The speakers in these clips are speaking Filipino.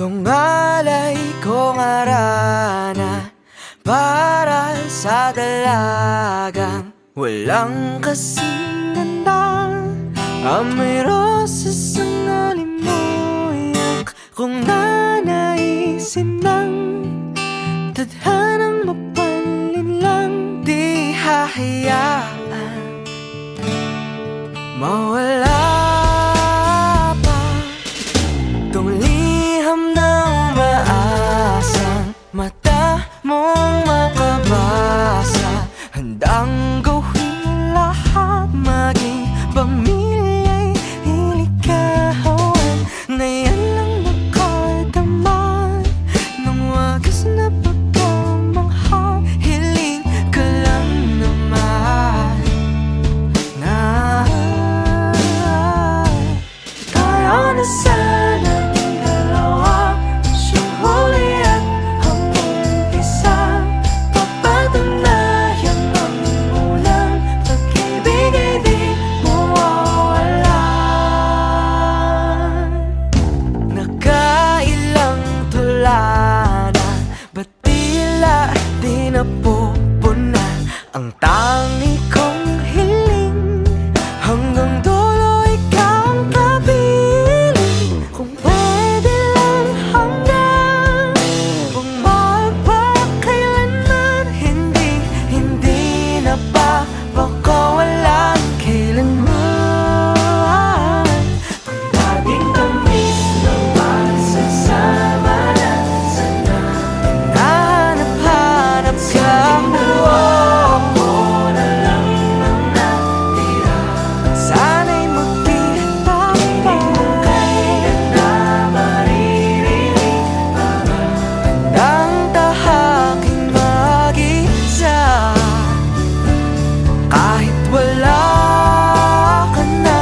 Tungalay kong arana para sa dalagang walang kasing ganda. Amoy rosas ang alimuyak kung nanaisin ng tadhanang mapalin lang. Di hahayaan mawala pa tong liham na umaasang mata mong makabasa. Handang gawin lahat, maging pamilya'y hilikawan na yan lang nakadama ng wagas na pagkamanghang. Hiling ka lang naman na tayo na sana dalawa, siyang huli at hanggang isa. Papatunayan ang unang pag-ibig ay di mawawala. Nakailang tula na, ba't tila di napupuna ang tangi kong hiling? Hanggang dulo ikaw ang kapiling. Kung pwede lang hanggang magpakailanman, hindi na ba baka walang kailanman. Ang dating tamis ng pagsasama na sana hanap-hanap ka. Ako na lang ang natira, sana'y magkita pa. Hindi mo kailan na maririnig ang tahaking mag-isa. Kahit wala ka na,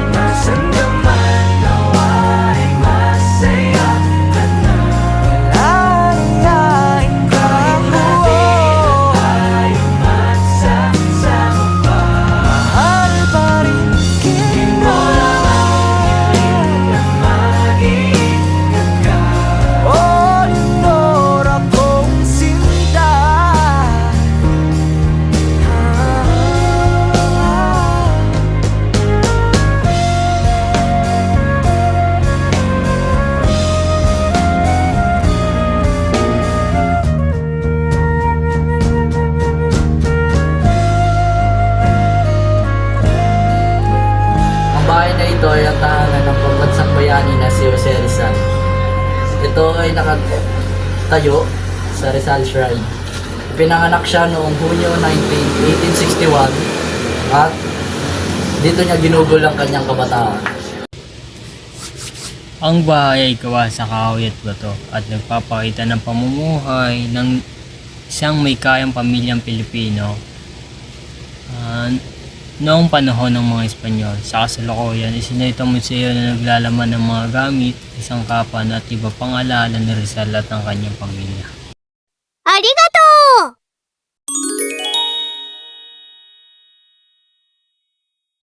nasan ka man nawa'y masaya ka na. Lalayain ka. Tayo magsasama pa. Mahal pa rin kita. Hiling na mag-iingat ka. O Leonor, akong sinta. Ang bahay na ito ay ang tahanan ng pambansang bayani na si Jose Rizal. Ito ay nakatayo sa Rizal Shrine. Pinanganak siya noong Hunyo 19, 1861 at dito niya ginugol ang kanyang kabataan. Ang bahay ay gawa sa kahoy at bato at nagpapakita ng pamumuhay ng isang may kayang pamilyang Pilipino noong panahon ng mga Espanyol. Sa kasalukuyan, isinita museo na naglalaman ng mga gamit, isang kapan at iba pang alaala ni Rizal at ng kanyang pamilya.